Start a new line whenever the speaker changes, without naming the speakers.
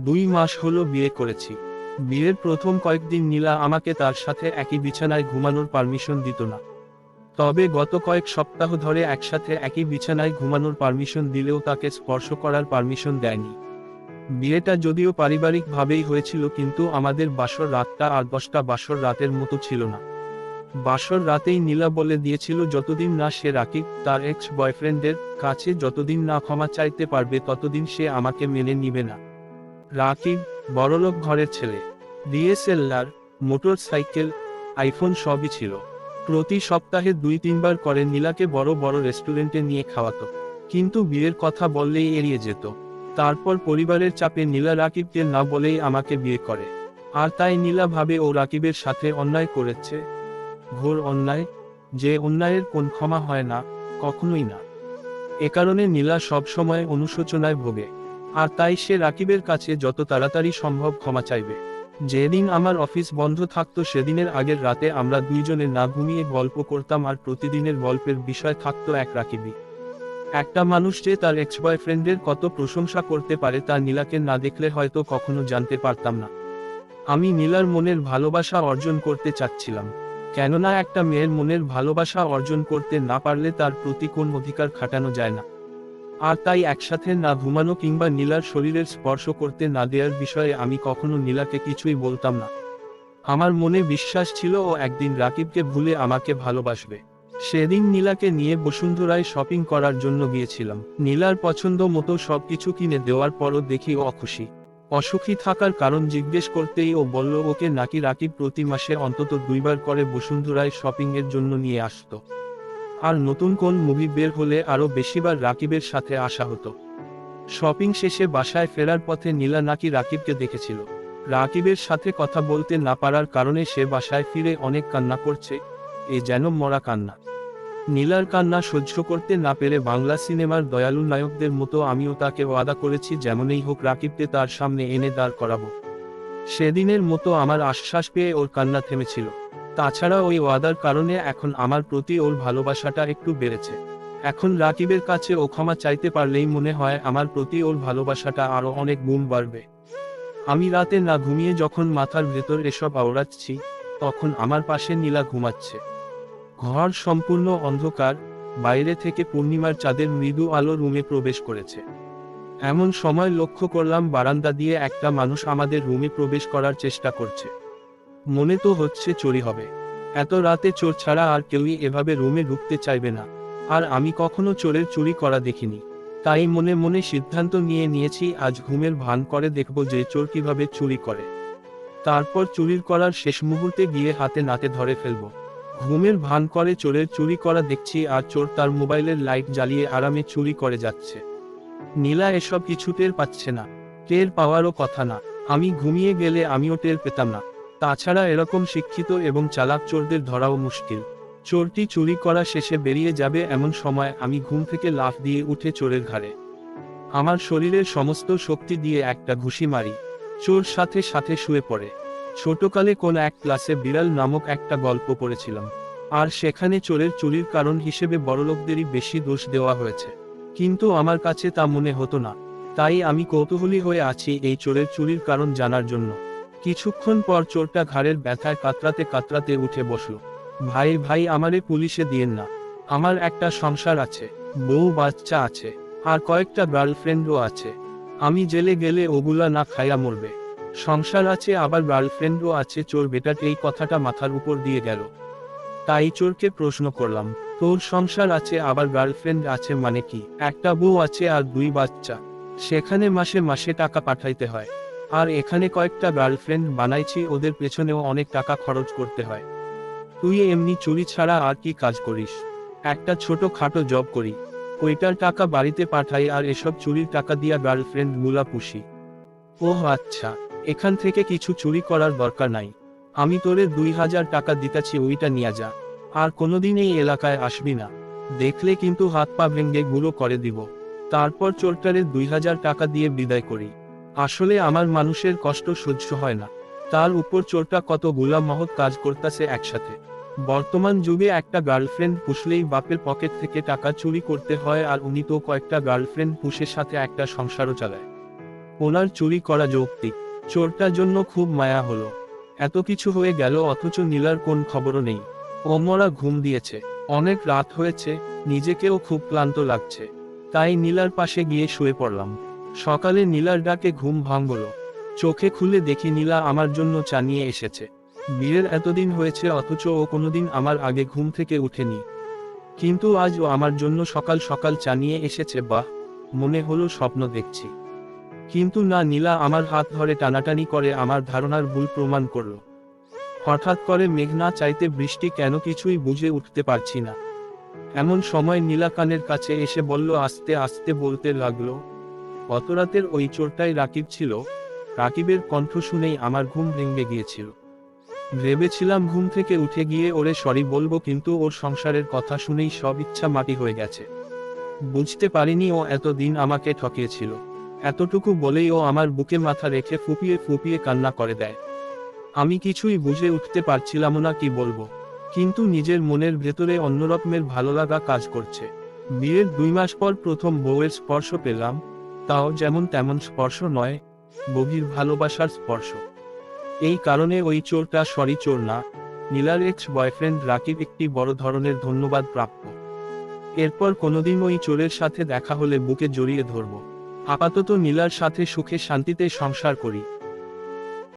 2 মাস হলো বিয়ে করেছি। বিয়ের প্রথম কয়েকদিন নীলা আমাকে তার সাথে একই বিছানায় ঘুমানোর পারমিশন দিত না। তবে গত কয়েক সপ্তাহ ধরে একসাথে একই বিছানায় ঘুমানোর পারমিশন দিলেও তাকে স্পর্শ করার পারমিশন দেয়নি। বিয়েটা যদিও পারিবারিকভাবেই হয়েছিল, কিন্তু আমাদের বাসর রাতটা আর 10টা বাসর রাতের মতো ছিল না। বাসর রাতেই নীলা বলে দিয়েছিল যতদিন না সে রাকিব তার এক্স বয়ফ্রেন্ডের কাছে যতদিন না ক্ষমা চাইতে পারবে ততদিন সে আমাকে মেনে নিবে না। রাকিব বড়লোক ঘরের ছেলে। ডিএসএলআর, মোটর সাইকেল, আইফোন সবই ছিল। প্রতি সপ্তাহে 2-3 বার করে নীলাকে বড় বড় রেস্টুরেন্টে নিয়ে খাওয়াতো, কিন্তু বিয়ের কথা বললেই এড়িয়ে যেত। তারপর পরিবারের চাপে নীলা রাকিবকে না বলেই আমাকে বিয়ে করে। আর তাই নীলা ভাবে ও রাকিবের সাথে অন্যায় করেছে, ঘোর অন্যায়, যে অন্যায়ের কোন ক্ষমা হয় না, কখনোই না। এ কারণে নীলা সব সময় অনুশোচনায় ভোগে। আর তাই সে রাকিবের কাছে যত তাড়াতাড়ি সম্ভব ক্ষমা চাইবে। যেদিন আমার অফিস বন্ধ থাকতো সেদিনের আগের রাতে আমরা দুইজনে না ঘুমিয়ে গল্প করতাম, আর প্রতিদিনের গল্পের বিষয় থাকতো এক রাকিবই। একটা মানুষ যে তার এক্স বয়ফ্রেন্ডের কত প্রশংসা করতে পারে তা নীলাকে না দেখলে হয়তো কখনো জানতে পারতাম না। আমি নীলার মনের ভালোবাসা অর্জন করতে চাচ্ছিলাম, কেননা একটা মেয়ের মনের ভালোবাসা অর্জন করতে না পারলে তার প্রতি কোন অধিকার খাটানো যায় না। আর তাই একসাথে না ঘুমানো কিংবা নীলার শরীরের স্পর্শ করতে না দেওয়ার বিষয়ে আমি কখনো নীলাকে কিছুই বলতাম না। আমার মনে বিশ্বাস ছিল ও একদিন রাকিবকে ভুলে আমাকে ভালোবাসবে। সেদিন নীলাকে নিয়ে বসুন্ধরায় শপিং করার জন্য গিয়েছিলাম। নীলার পছন্দ মতো সবকিছু কিনে দেওয়ার পরও দেখি ও অখুশি। অসুখী থাকার কারণ জিজ্ঞেস করতেই ও বলল ওকে নাকি রাকিব প্রতি মাসে অন্তত 2 বার করে বসুন্ধরায় শপিং এর জন্য নিয়ে আসতো। আর নতুন কোন মুভি বের হলে আরও বেশিবার রাকিবের সাথে আসা হতো। শপিং শেষে বাসায় ফেরার পথে নীলা নাকি রাকিবকে দেখেছিল। রাকিবের সাথে কথা বলতে না পারার কারণে সে বাসায় ফিরে অনেক কান্না করছে, এ যেন মরা কান্না। নীলার কান্না সহ্য করতে না পেরে বাংলা সিনেমার দয়ালু নায়কদের মতো আমিও তাকে ওয়াদা করেছি যেমনই হোক রাকিবকে তার সামনে এনে দাঁড় করাবো। সেদিনের মতো আমার আশ্বাস পেয়ে ওর কান্না থেমেছিল। তাছাড়া ওই ওয়াদার কারণে এখন আমার প্রতি ওর ভালোবাসাটা একটু বেড়েছে। এখন রাকিবের কাছে ও ক্ষমা চাইতে পারলেই মনে হয় আমার প্রতি ওর ভালোবাসাটা আরো অনেক গুণ বাড়বে। আমি রাতে না ঘুমিয়ে যখন মাথার ভেতর এসব আওড়াচ্ছি, তখন আমার পাশে নীলা ঘুমাচ্ছে। ঘর সম্পূর্ণ অন্ধকার, বাইরে থেকে পূর্ণিমার চাঁদের মৃদু আলো রুমে প্রবেশ করেছে। এমন সময় লক্ষ্য করলাম বারান্দা দিয়ে একটা মানুষ আমাদের রুমে প্রবেশ করার চেষ্টা করছে। মনে তো হচ্ছে চুরি হবে। এত রাতে চোর ছাড়া আর কেউই এভাবে রুমে ঢুকতে চাইবে না। আর আমি কখনো চোরের চুরি করা দেখিনি। তাই মনে মনে সিদ্ধান্ত নিয়েছি আজ ঘুমের ভান করে দেখব যে চোর কিভাবে চুরি করে। তারপর চুরির করার শেষ মুহূর্তে গিয়ে হাতে নাতে ধরে ফেলব। ঘুমের ভান করে চোরের চুরি করা দেখছি আর চোর তার মোবাইলের লাইট জ্বালিয়ে আরামে চুরি করে যাচ্ছে। নীলা এসব কিছু টের পাচ্ছে না, টের পাওয়ারও কথা না। আমি ঘুমিয়ে গেলে আমিও টের পেতাম না। তাছাড়া এরকম শিক্ষিত এবং চালাক চোরদের ধরাও মুশকিল। চোরটি চুরি করা শেষে বেরিয়ে যাবে এমন সময় আমি ঘুম থেকে লাফ দিয়ে উঠে চোরের ঘাড়ে আমার শরীরের সমস্ত শক্তি দিয়ে একটা ঘুষি মারি। চোর সাথে সাথে শুয়ে পড়ে। ছোটকালে কোন এক ক্লাসে বিড়াল নামক একটা গল্প পড়েছিলাম, আর সেখানে চোরের চুরির কারণ হিসেবে বড়লোকদেরই বেশি দোষ দেওয়া হয়েছে। কিন্তু আমার কাছে তা মনে হতো না। তাই আমি কৌতূহলী হয়ে আছি এই চোরের চুরির কারণ জানার জন্য। কিছুক্ষণ পর চোরটা ঘাড়ের ব্যথায় কাতরাতে কাতরাতে উঠে বসল। ভাই ভাই, আমারে পুলিশে দিয়েন না। আমার একটা সংসার আছে, বউ বাচ্চা আছে, আর কয়েকটা গার্লফ্রেন্ডও আছে। আমি জেলে গেলে ওগুলা না খাইয়া মরবে। সংসার আছে আবার গার্লফ্রেন্ডও আছে। চোর বেটার এই কথাটা মাথার উপর দিয়ে গেল। তাই চোরকে প্রশ্ন করলাম, তোর সংসার আছে আবার গার্লফ্রেন্ড আছে মানে কি? একটা বউ আছে আর 2 বাচ্চা, সেখানে মাসে মাসে টাকা পাঠাইতে হয়। আর এখানে কয়েকটা গার্লফ্রেন্ড বানাইছি, ওদের পেছনেও অনেক টাকা খরচ করতে হয়। তুই এমনি চুরি ছাড়া আর কি কাজ করিস? একটা ছোট খাটো জব করি, ওইটার টাকা বাড়িতে পাঠাই আর এসব চুরির টাকা দিয়া গার্লফ্রেন্ড গুলা পুষি। ওহ আচ্ছা, এখান থেকে কিছু চুরি করার দরকার নাই। আমি তোরে 2000 টাকা দিতাছি, ওইটা নিয়া যা। আর কোনোদিন এই এলাকায় আসবি না, দেখলে কিন্তু হাত পা ভেঙ্গে গুঁড়ো করে দিব। তারপর চোরটারে 2000 টাকা দিয়ে বিদায় করি। আসলে আমার মানুষের কষ্ট সহ্য হয় না, তার উপর চোরটা কতগুলা মহৎ কাজ করতেছে একসাথে। বর্তমান যুগে একটা গার্লফ্রেন্ড পুষলেই বাপের পকেট থেকে টাকা চুরি করতে হয়, আর উনি তো কয়েকটা গার্লফ্রেন্ড পুষে সাথে একটা সংসারও চালায়। ওনার চুরি করা যৌক্তিক, চোরটার জন্য খুব মায়া হলো। এত কিছু হয়ে গেল অথচ নীলার কোন খবরও নেই। ও মরা ঘুম দিয়েছে। অনেক রাত হয়েছে, নিজেকেও খুব ক্লান্ত লাগছে, তাই নীলার পাশে গিয়ে শুয়ে পড়লাম। সকালে নীলার ডাকে ঘুম ভাঙল। চোখে খুলে দেখি নীলা আমার জন্য চা নিয়ে এসেছে। বিয়ের এতদিন হয়েছে অথচ ও কোনোদিন আমার আগে ঘুম থেকে উঠেনি, কিন্তু আজ ও আমার জন্য সকাল সকাল চা নিয়ে এসেছে। বাহ, মনে হলো স্বপ্ন দেখছি। কিন্তু না, নীলা আমার হাত ধরে টানাটানি করে আমার ধারণার ভুল প্রমাণ করল। হঠাৎ করে মেঘ না চাইতে বৃষ্টি কেন, কিছুই বুঝে উঠতে পারছি না। এমন সময় নীলা কানের কাছে এসে বলল, আস্তে আস্তে বলতে লাগলো, গত রাতের ওই চোরটাই রাকিব ছিল। রাকিবের কণ্ঠ শুনেই আমার ঘুম ভেঙে গিয়েছিল। ভেবেছিলাম ঘুম থেকে উঠে গিয়ে ওরে সরি বলবো, কিন্তু ওর সংসারের কথা শুনেই সব ইচ্ছা মাটি হয়ে গেছে। বুঝতে পারিনি ও এতদিন আমাকে ঠকিয়েছিল। এতটুকু বলেই ও আমার বুকে মাথা রেখে ফুপিয়ে ফুপিয়ে কান্না করে দেয়। আমি কিছুই বুঝে উঠতে পারছিলাম না কি বলবো, কিন্তু নিজের মনের ভেতরে অন্যরকমের ভালোলাগা কাজ করছে। বিয়ের 2 মাস পর প্রথম বউয়ের স্পর্শ পেলাম, তাও যেমন তেমন স্পর্শ নয়, গভীর ভালোবাসার স্পর্শ। এই কারণে ওই চোরটা সরি চোর না, নীলার এক্স বয়ফ্রেন্ড রাকিব একটি বড় ধরনের ধন্যবাদ প্রাপ্য। এরপর কোনোদিন ওই চোরের সাথে দেখা হলে বুকে জড়িয়ে ধরব। আপাতত নীলার সাথে সুখে শান্তিতে সংসার করি।